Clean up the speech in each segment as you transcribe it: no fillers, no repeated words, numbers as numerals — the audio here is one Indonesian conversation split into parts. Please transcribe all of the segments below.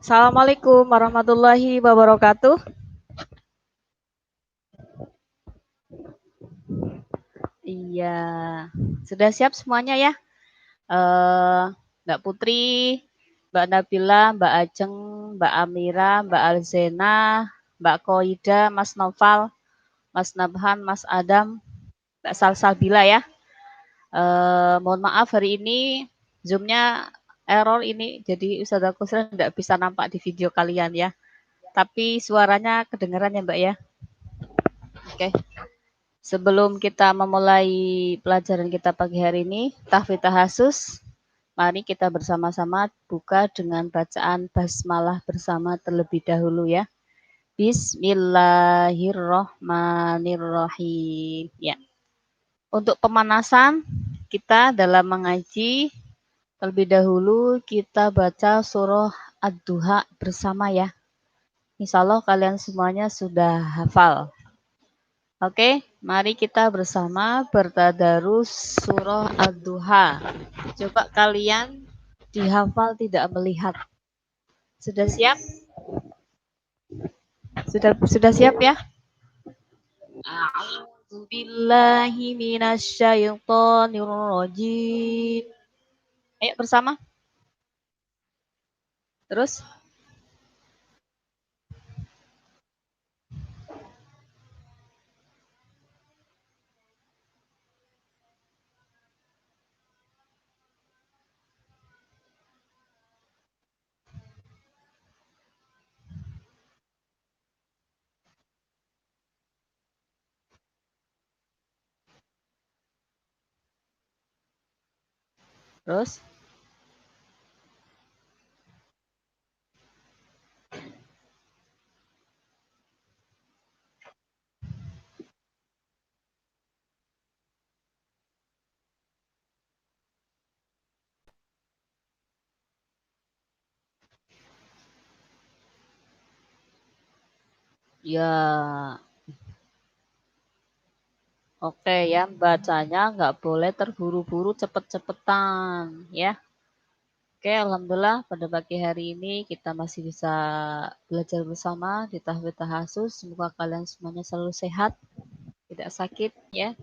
Assalamualaikum warahmatullahi wabarakatuh. Iya, sudah siap semuanya ya? Eh, Mbak Putri, Mbak Nabila, Mbak Ajeng, Mbak Amira, Mbak Alzena, Mbak Koida, Mas Noval, Mas Nabhan, Mas Adam, Mbak Salsabila ya. Mohon maaf hari ini Zoom-nya error ini, jadi Ustazah Kusra tidak bisa nampak di video kalian ya. Tapi suaranya kedengaran ya Mbak ya. Oke. Sebelum kita memulai pelajaran kita pagi hari ini, tahfidz tahasus, mari kita bersama-sama buka dengan bacaan basmalah bersama terlebih dahulu ya. Bismillahirrohmanirrohim. Ya. Untuk pemanasan kita dalam mengaji, terlebih dahulu kita baca surah Ad-Duha bersama ya. Insya Allah kalian semuanya sudah hafal. Oke, mari kita bersama bertadarus surah Ad-Duha. Coba kalian dihafal tidak melihat. Sudah siap? Sudah siap ya? A'udzu billahi minasyaitonir rajim. Ayo bersama. Terus? Terus? Ya, oke ya, bacanya nggak boleh terburu-buru cepet-cepetan ya. Oke, alhamdulillah pada pagi hari ini kita masih bisa belajar bersama di tahfidz tahasus. Semoga kalian semuanya selalu sehat, tidak sakit ya.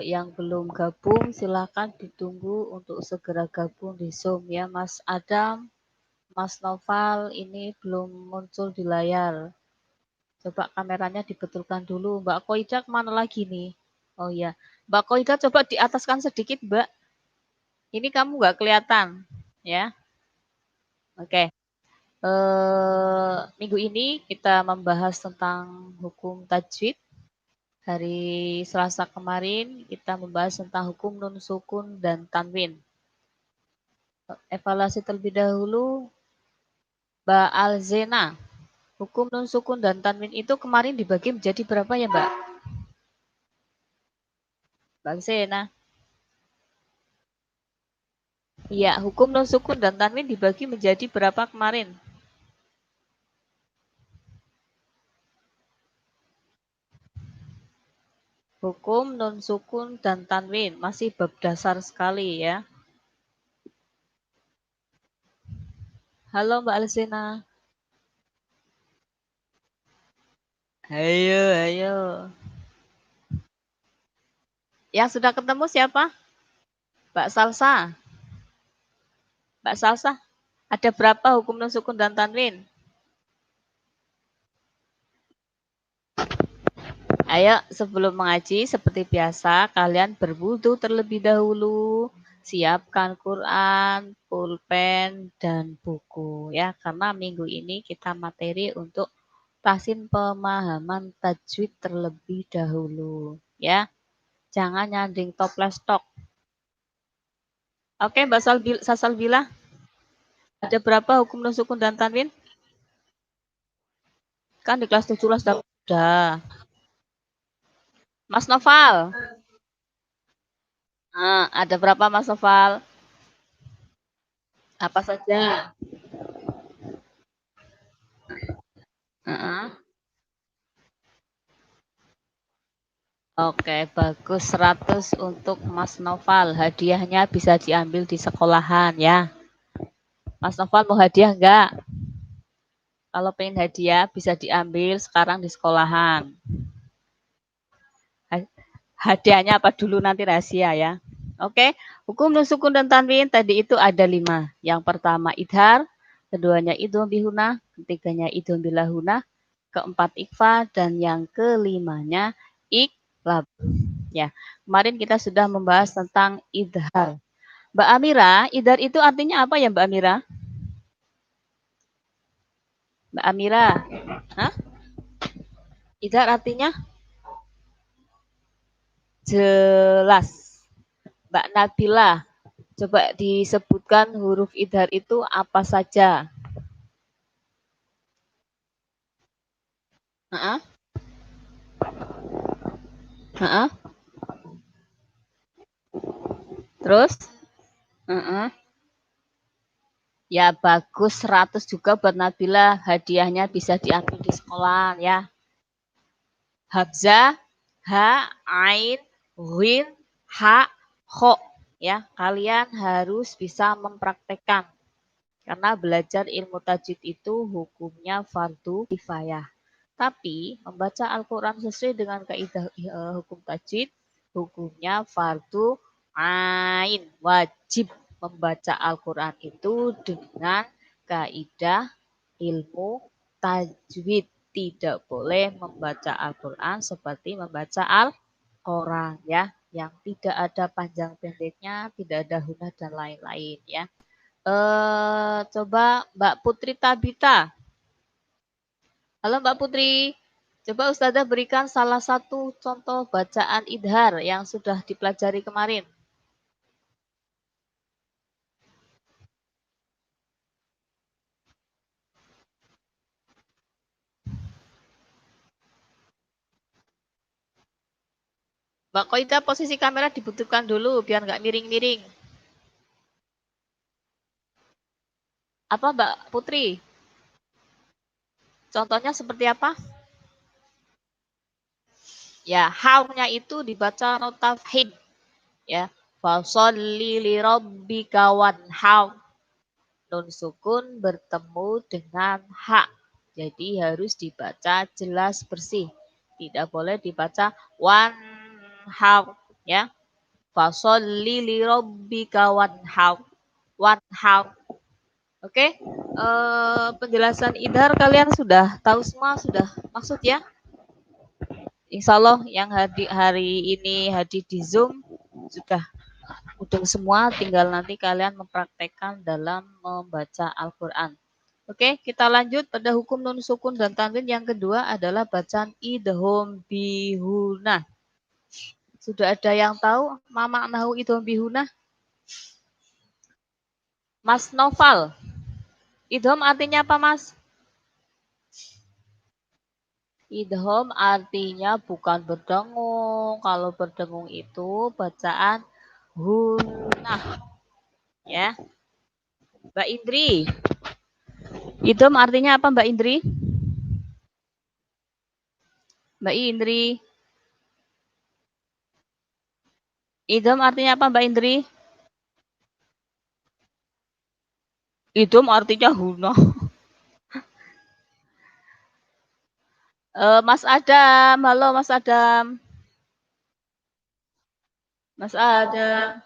Yang belum gabung silakan ditunggu untuk segera gabung di Zoom ya. Mas Adam, Mas Noval ini belum muncul di layar. Coba kameranya dibetulkan dulu. Mbak Koida kemana lagi nih? Oh iya, Mbak Koida coba diataskan sedikit Mbak. Ini kamu nggak kelihatan ya. Oke. Minggu ini kita membahas tentang hukum tajwid. Hari Selasa kemarin kita membahas tentang hukum nun sukun dan tanwin. Evaluasi terlebih dahulu, Mbak Alzena. Hukum nun sukun dan tanwin itu kemarin dibagi menjadi berapa ya Mbak? Mbak Alzena. Iya, hukum nun sukun dan tanwin dibagi menjadi berapa kemarin? Hukum nun sukun dan tanwin masih bab dasar sekali ya. Halo Mbak Alzena. Ayo, ayo. Yang sudah ketemu siapa? Mbak Salsa. Mbak Salsa, ada berapa hukum nun sukun dan tanwin? Ayo, sebelum mengaji, seperti biasa, kalian berwudu terlebih dahulu. Siapkan Quran, pulpen, dan buku. Ya, karena minggu ini kita materi untuk tahsin pemahaman tajwid terlebih dahulu. Ya, jangan nyanding toples tok. Oke, Mbak Sasalbila, ada berapa hukum nun sukun dan tanwin? Kan di kelas 17 sudah. Mas Noval, ada berapa Mas Noval? Apa saja? Oke, bagus 100 untuk Mas Noval. Hadiahnya bisa diambil di sekolahan ya. Mas Noval mau hadiah enggak? Kalau pengen hadiah bisa diambil sekarang di sekolahan. Hadiahnya apa dulu nanti rahasia ya. Oke, hukum nun sukun dan tanwin tadi itu ada 5. Yang pertama idhar, keduanya idhom bihuna, ketiganya idhom bilahuna, keempat ikfa, dan yang kelimanya iklab. Ya, kemarin kita sudah membahas tentang idhar. Mbak Amira, idhar itu artinya apa ya Mbak Amira? Mbak Amira, hah? Idhar artinya jelas. Mbak Nabila, coba disebutkan huruf idhar itu apa saja? Heeh. Heeh. Terus? Heeh. Ya bagus 100 juga buat Nabila. Hadiahnya bisa diambil di sekolah ya. Habzah, ha, ain, win, ha, kho. Ya, kalian harus bisa mempraktekkan. Karena belajar ilmu tajwid itu hukumnya fardu kifayah. Tapi membaca Al-Quran sesuai dengan kaidah hukum tajwid, hukumnya fardu ain. Wajib membaca Al-Quran itu dengan kaidah ilmu tajwid. Tidak boleh membaca Al-Quran seperti membaca Al-Quran ya, yang tidak ada panjang pendeknya, tidak ada hunah dan lain-lain ya. Coba Mbak Putri Tabita. Halo Mbak Putri, coba Ustazah berikan salah satu contoh bacaan idhar yang sudah dipelajari kemarin. Mbak Koida, posisi kamera dibutuhkan dulu biar nggak miring-miring. Apa Mbak Putri? Contohnya seperti apa? Ya, how-nya itu dibaca rotafhim. Ya, fasholli li rabbika wanhar. Nun sukun bertemu dengan hak. Jadi harus dibaca jelas bersih. Tidak boleh dibaca wanhar ya. Fasholli li rabbika wanhar. Wanhar. Oke. Penjelasan idhar kalian sudah tahu semua, sudah maksud ya? Insya Allah yang hari ini hadir di Zoom sudah udah semua, tinggal nanti kalian mempraktekkan dalam membaca Al-Quran. Oke, kita lanjut pada hukum nun sukun dan tanwin. Yang kedua adalah bacaan idhom bihuna. Sudah ada yang tahu mama nahu idhom bihuna? Mas Noval, idhom artinya apa Mas? Idhom artinya bukan berdengung. Kalau berdengung itu bacaan hunah. Ya, Mbak Indri. Idhom artinya apa Mbak Indri? Mbak Indri. Idhom artinya apa Mbak Indri? Idhom artinya hunah. Mas Adam, halo Mas Adam. Mas Adam.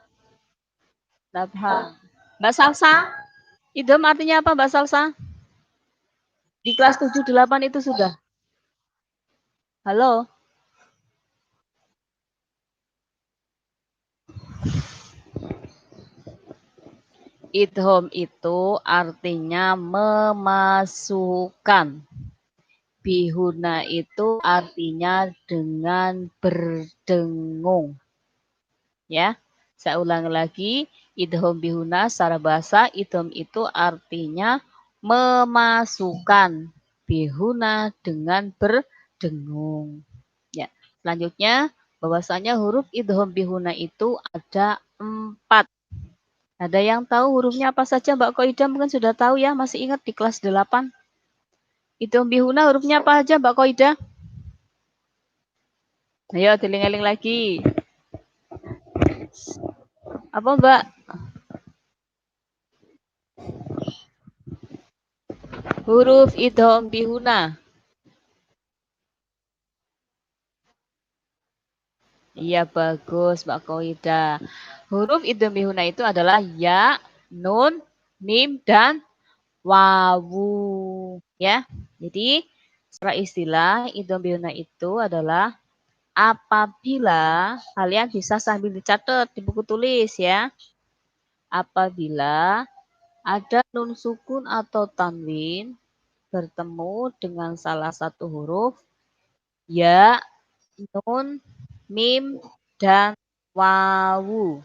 Nabhang. Mbak Salsa, idhom artinya apa Mbak Salsa? Di kelas 7-8 itu sudah. Halo. Idhom itu artinya memasukkan. Bihuna itu artinya dengan berdengung. Ya, saya ulangi lagi. Idhom bihuna secara bahasa, idhom itu artinya memasukkan. Bihuna dengan berdengung. Ya, selanjutnya bahwasanya huruf idhom bihuna itu ada 4. Ada yang tahu hurufnya apa saja Mbak Koida? Mungkin sudah tahu ya, masih ingat di kelas 8. Idhom bihuna hurufnya apa aja Mbak Koida? Ayo dieling-eling lagi. Apa Mbak? Huruf idgham bihuna. Iya bagus Mbak Koida. Huruf idgham bihuna itu adalah ya, nun, mim, dan wawu. Ya. Jadi secara istilah idgham bihuna itu adalah apabila kalian bisa sambil dicatat di buku tulis ya. Apabila ada nun sukun atau tanwin bertemu dengan salah satu huruf ya, nun, mim, dan wawu.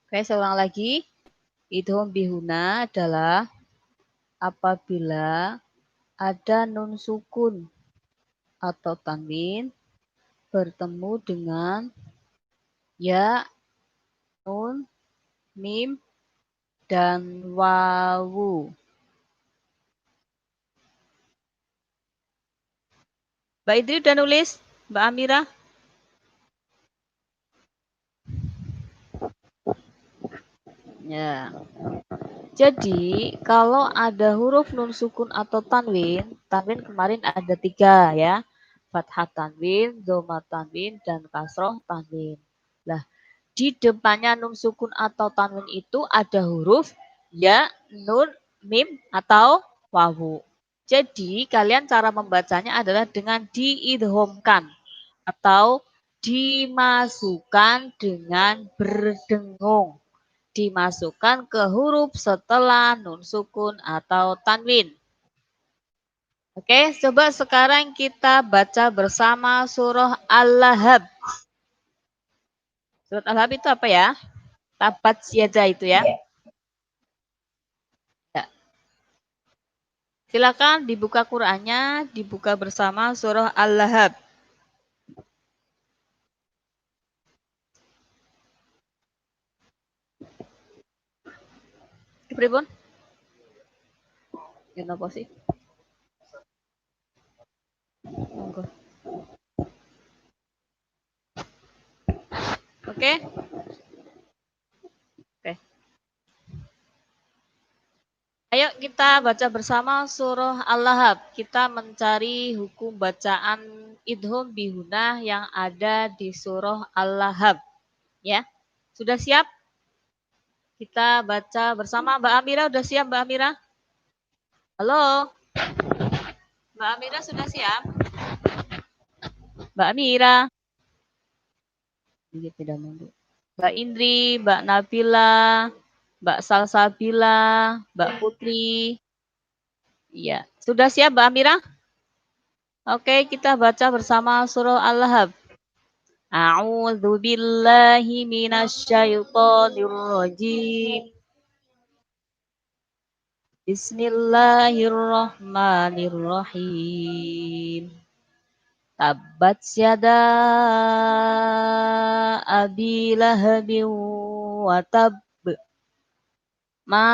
Oke, saya ulang lagi. Idgham bihuna adalah apabila ada nun sukun atau tanwin bertemu dengan ya, nun, mim, dan wawu. Mbak Idri udah nulis? Mbak Amira? Ya. Jadi, kalau ada huruf nun sukun atau tanwin, tanwin kemarin ada 3 ya. Fathah tanwin, dhamma tanwin, dan kasroh tanwin. Nah, di depannya nun sukun atau tanwin itu ada huruf ya, nun, mim, atau wawu. Jadi, kalian cara membacanya adalah dengan diidghamkan atau dimasukkan dengan berdengung. Dimasukkan ke huruf setelah nun sukun atau tanwin. Oke, coba sekarang kita baca bersama surah Al-Lahab. Surat Al-Lahab itu apa ya? Tabat siaja itu ya. Ya. Silakan dibuka Qur'annya, dibuka bersama surah Al-Lahab. Pripun? Kenapa sih? Monggo. Oke? Oke. Ayo kita baca bersama surah Al-Lahab. Kita mencari hukum bacaan idgham bihuna yang ada di surah Al-Lahab. Ya, sudah siap? Kita baca bersama. Mbak Amira udah siap Mbak Amira? Halo, Mbak Amira sudah siap? Mbak Amira. Ini tidak mundur. Mbak Indri, Mbak Nabila, Mbak Salsabila, Mbak Putri. Iya, sudah siap Mbak Amira? Oke, kita baca bersama surah Al-Lahab. A'udzu billahi minasyaitonir rajim. Bismillahirrahmanirrahim. Tabbat yada abi lahabin wa tab. Ma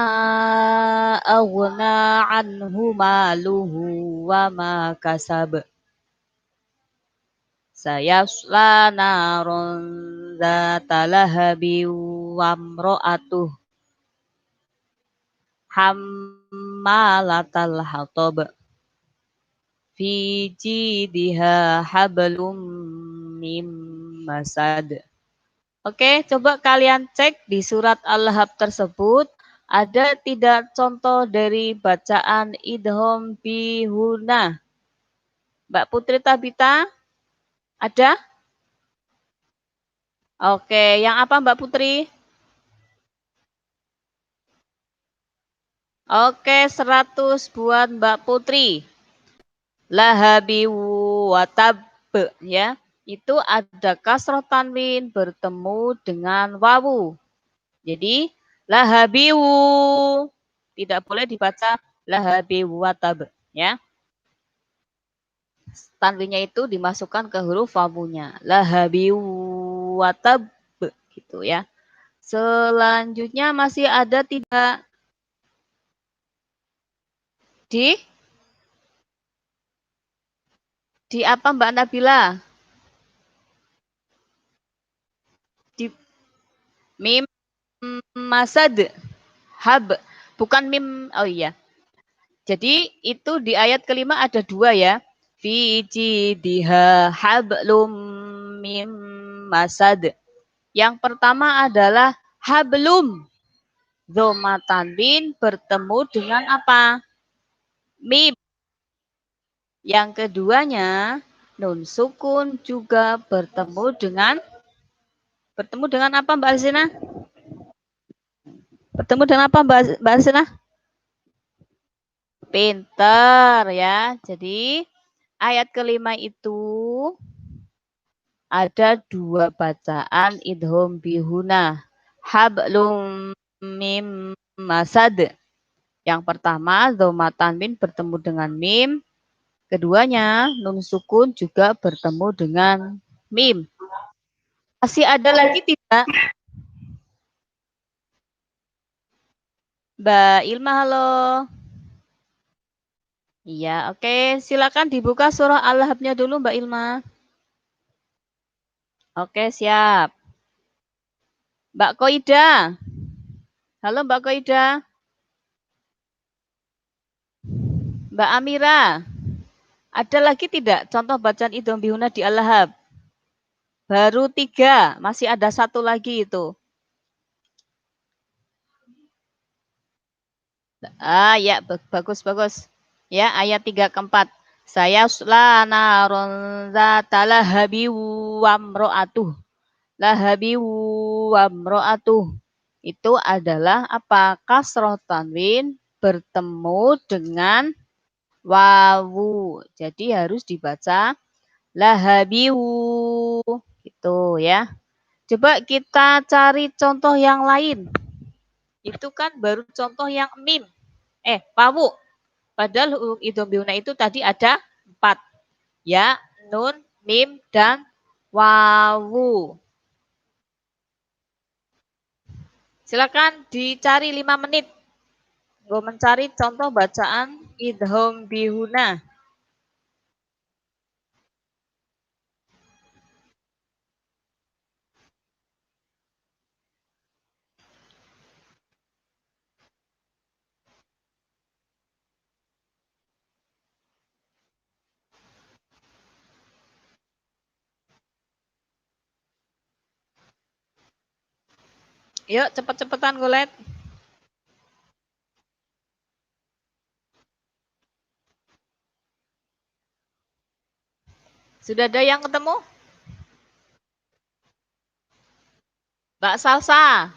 aghna anhu maluhu wa ma kasab. Sayasla naron zata lahabin wa mra'atuh hammalatal hatab. Fi jidha hablum mim masad. Oke, coba kalian cek di surat Al-Lahab tersebut ada tidak contoh dari bacaan idgham bihuna? Mbak Putri Tabita, ada? Oke, yang apa Mbak Putri? Oke, 100 buat Mbak Putri. Lahabi watab ya. Itu ada kasroh tanwin bertemu dengan wawu. Jadi lahabiwu tidak boleh dibaca lahabiwu watab ya. Tanwinnya itu dimasukkan ke huruf wawunya. Lahabiwu watab gitu ya. Selanjutnya masih ada tidak di apa Mbak Nabila? Di mim masad hab bukan mim oh iya Jadi itu di ayat kelima ada dua ya. Fi jidha hablum mim masad. Yang pertama adalah hablum. Dhamma tanwin bertemu dengan apa? Mim. Yang keduanya nun sukun juga bertemu dengan apa Mbak Alzina? Bertemu dengan apa Mbak Alzina? Pinter ya. Jadi ayat kelima itu ada dua bacaan idhom bihuna. Hablum mim masad. Yang pertama dhamma tanwin bertemu dengan mim. Keduanya nun sukun juga bertemu dengan mim. Masih ada lagi tidak? Mbak Ilma, halo. Iya, oke. Silakan dibuka surah Al-Lahab-nya dulu, Mbak Ilma. Oke, siap. Mbak Koida. Halo, Mbak Koida. Mbak Amira. Ada lagi tidak contoh bacaan idhom bihuna di Al-Lahab? Baru 3, masih ada satu lagi itu. Ya, bagus, bagus. Ya, ayat 3 ke 4. Saya narun zata lahabi wa mro'atuh. Lahabi wa mro'atuh. Itu adalah apa? Kasroh tanwin bertemu dengan wawu. Jadi harus dibaca lahabiwu. Gitu ya. Coba kita cari contoh yang lain. Itu kan baru contoh yang mim. Wawu. Padahal huruf idhom bihuna itu tadi ada 4. Ya, nun, mim, dan wawu. Silakan dicari 5 menit. Gue mencari contoh bacaan idhom bihuna. Yuk, cepet-cepetan Gulet. Sudah ada yang ketemu? Mbak Salsa.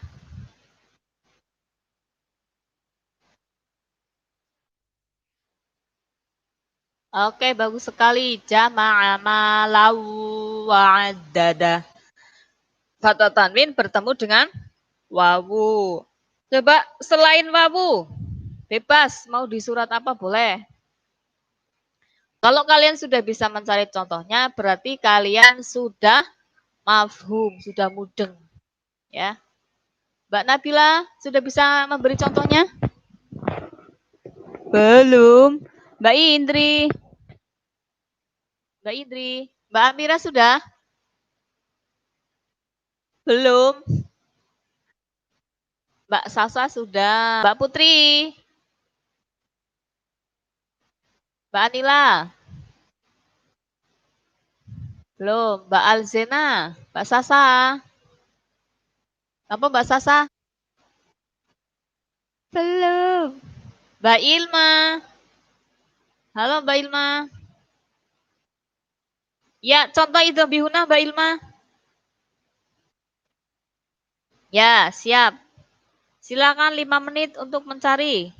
Oke, bagus sekali. Jama'a malau wa'adada. Kata tanwin bertemu dengan wawu. Coba selain wawu, bebas mau di surat apa boleh. Kalau kalian sudah bisa mencari contohnya, berarti kalian sudah mafhum, sudah mudeng. Ya, Mbak Nabila sudah bisa memberi contohnya? Belum. Mbak Indri. Mbak Indri. Mbak Amira sudah? Belum. Mbak Sasa sudah. Mbak Putri. Mbak Anila. Belum. Mbak Alzena. Mbak Sasa. Apa Mbak Sasa? Belum. Mbak Ilma. Halo Mbak Ilma. Ya, contoh itu bihuna Mbak Ilma. Ya, siap. Silakan 5 menit untuk mencari.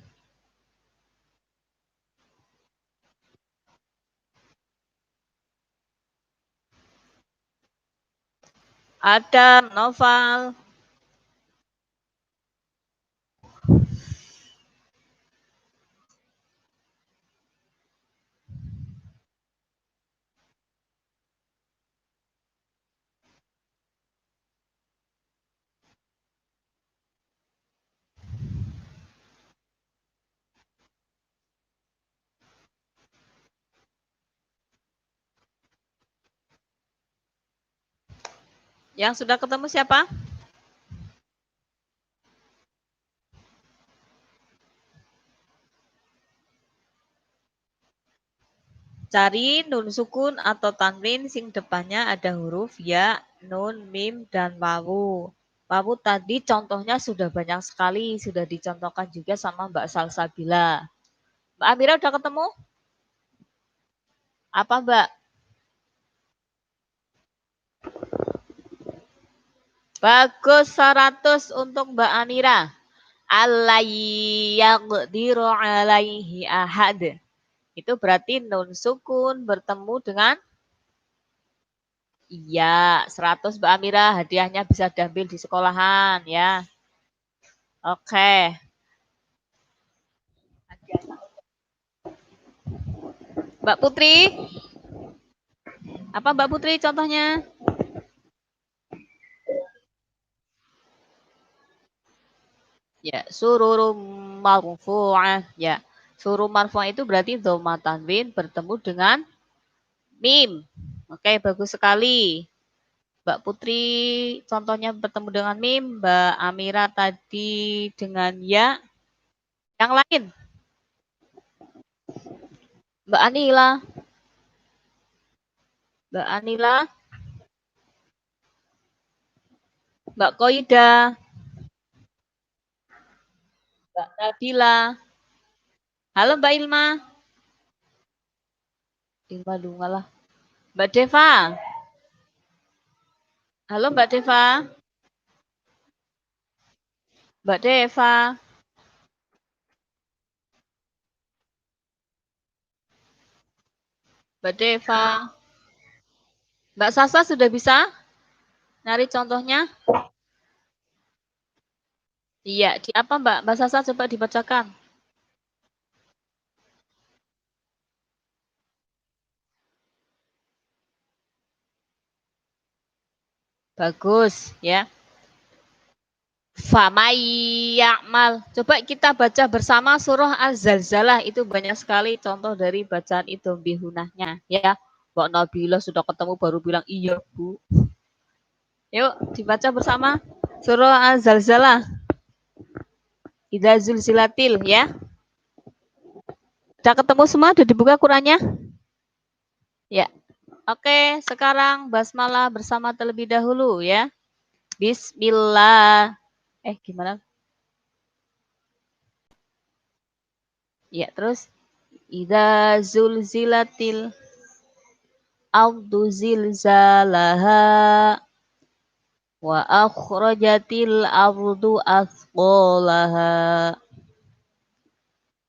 Adam, Noval. Yang sudah ketemu siapa? Cari nun sukun atau tanwin sing depannya ada huruf ya, nun, mim, dan wawu. Wawu tadi contohnya sudah banyak sekali, sudah dicontohkan juga sama Mbak Salsabila. Mbak Amira udah ketemu? Apa Mbak? Bagus 100 untuk Mbak Amira. Allayyaqdiru alaihi ahad. Itu berarti nun sukun bertemu dengan iya. 100 Mbak Amira, hadiahnya bisa diambil di sekolahan ya. Oke. Mbak Putri, apa Mbak Putri contohnya? Ya, sururum marfu'ah. Ya, suruh marfu'ah itu berarti dhamma tanwin bertemu dengan mim. Oke, bagus sekali. Mbak Putri contohnya bertemu dengan mim, Mbak Amira tadi dengan ya. Yang lain, Mbak Anila. Mbak Anila, Mbak Koida, Mbak Nabila. Halo Mbak Ilma. Ilma Dungalah. Mbak Deva. Halo Mbak Deva. Mbak Deva. Mbak Deva. Mbak Sasa sudah bisa nyari contohnya? Iya, di apa Mbak? Mbak Sasa coba dibacakan. Bagus, ya. Famai ya'mal. Coba kita baca bersama surah Az-Zalzalah. Itu banyak sekali contoh dari bacaan itu bihunahnya, ya. Mbak Nabila sudah ketemu baru bilang iya, Bu. Yuk, dibaca bersama surah Az-Zalzalah. Idza zulzilatil, ya. Sudah ketemu semua? Sudah dibuka Qurannya? Ya. Oke, sekarang basmalah bersama terlebih dahulu ya. Bismillah. Gimana? Ya, terus idza zulzilatil ardu zilzalaha wa akhrajatil ardu athqalaha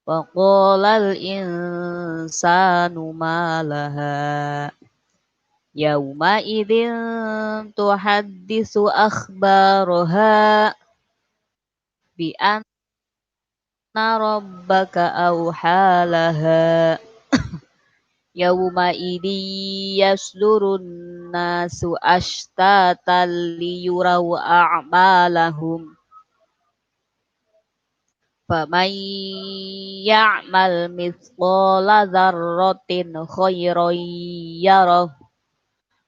wa qalal insanu ma laha yauma idzin tuhaddisu akhbaraha bi anna rabbaka awhalaha yauma idzi yasdurun nasu ashtatan liyuraw a'malahum faman ya'mal mithqala dzarratin khairan yarah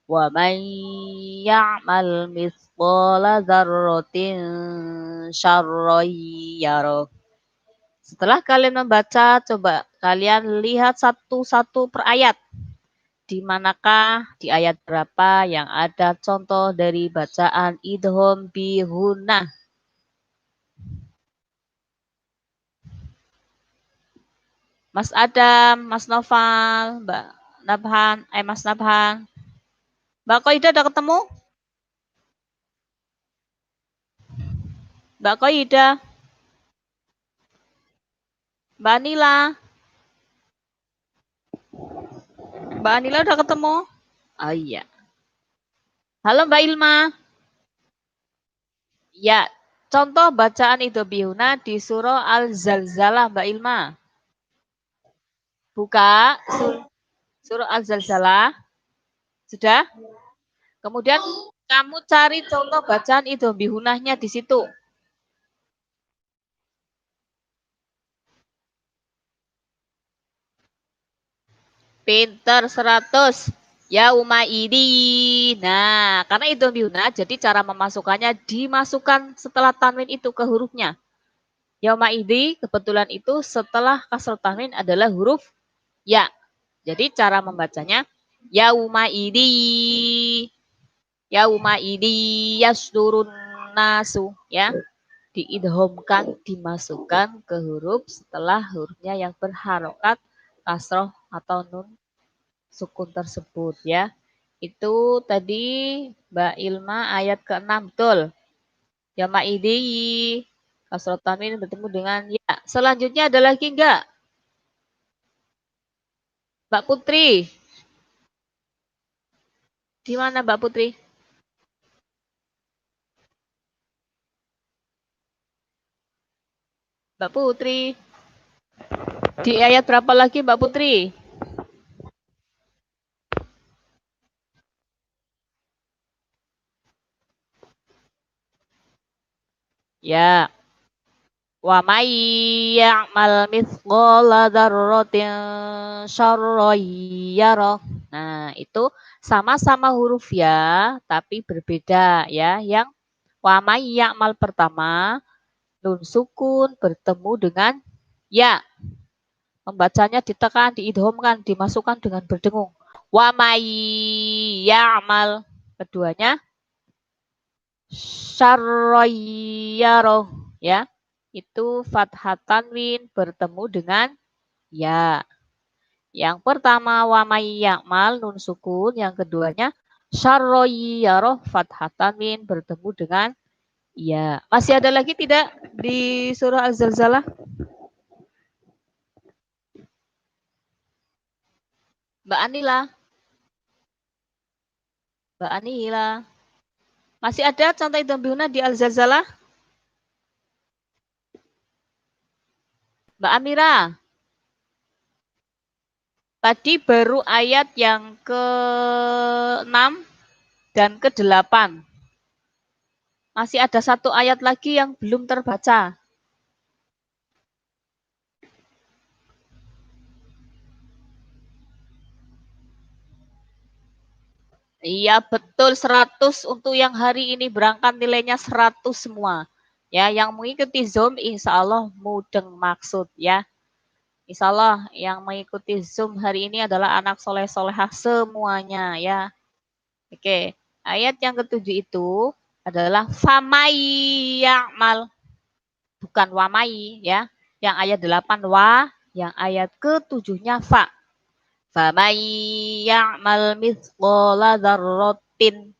wa man ya'mal mithqala dzarratin syarran yarah. Setelah kalian membaca, coba kalian lihat satu-satu per ayat. Di manakah, di ayat berapa yang ada contoh dari bacaan idhom bihunah? Mas Adam, Mas Noval, Mbak Nabhan, Mas Nabhan. Mbak Koida udah ketemu? Mbak Koida, Mbak Anila. Mbak Anila udah ketemu? Oh iya. Halo Mbak Ilma. Ya, contoh bacaan idhobihuna di surah Al-Zalzalah Mbak Ilma. Buka surah Al-Zalzalah. Sudah? Kemudian kamu cari contoh bacaan idhobihunahnya di situ. Pinter 100. Yauma idi. Nah, karena itu bihuna, jadi cara memasukkannya dimasukkan setelah tanwin itu ke hurufnya. Yauma idi, kebetulan itu setelah kasroh tanwin adalah huruf ya. Jadi cara membacanya yauma idi yasdurun nasu ya. Diidhomkan, dimasukkan ke huruf setelah hurufnya yang berharokat kasroh atau nun sukun tersebut ya. Itu tadi Mbak Ilma ayat ke-6 betul. Ya ma'idi kasroh tanwin bertemu dengan ya. Selanjutnya ada lagi enggak? Mbak Putri. Di mana Mbak Putri? Mbak Putri. Di ayat berapa lagi Mbak Putri? Ya. Wa may ya'mal mithqala dzarratin syarran yarah. Nah, itu sama-sama huruf ya, tapi berbeda ya. Yang wa may ya'mal pertama nun sukun bertemu dengan ya. Membacanya ditekan, diidhomkan, dimasukkan dengan berdengung. Wa may ya'mal. Keduanya syarran yarah ya. Itu fathah tanwin bertemu dengan ya. Yang pertama wa may ya'mal nun sukun, yang keduanya syarroyyaroh fathah tanwin bertemu dengan ya. Masih ada lagi tidak di surah Al-Zalzalah? Mbak Anila. Mbak Anila. Masih ada contoh idham bihuna di Al-Zalzalah? Mbak Amira. Tadi baru ayat yang ke-6 dan ke-8. Masih ada satu ayat lagi yang belum terbaca. Iya betul 100 untuk yang hari ini berangkat nilainya 100 semua. Ya, yang mengikuti Zoom insya Allah mudeng maksud ya. Insya Allah yang mengikuti Zoom hari ini adalah anak soleh-solehah semuanya ya. Oke, ayat yang ketujuh itu adalah famai ya'mal. Bukan wamai ya. Yang ayat 8 wa, yang ayat ketujuhnya fa. Famai ya'mal mithqala dzarratin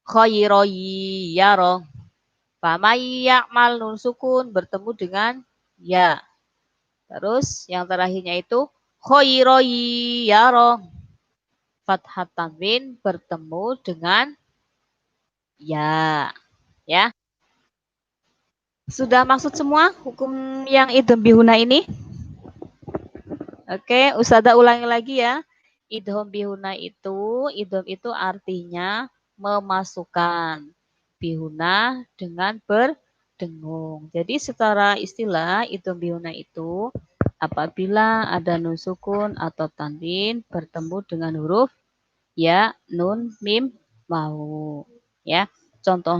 khairan yarah. Famai ya'mal nun sukun bertemu dengan ya. Terus yang terakhirnya itu khairan yarah. Fathah tanwin bertemu dengan ya. Ya. Sudah maksud semua hukum yang idham bihuna ini? Oke, Ustazah ulangi lagi ya. Idham bihuna idham itu artinya memasukkan. Bihuna dengan berdengung. Jadi secara istilah idham bihuna itu apabila ada nun sukun atau tanwin bertemu dengan huruf ya, nun, mim, mau. Ya, contoh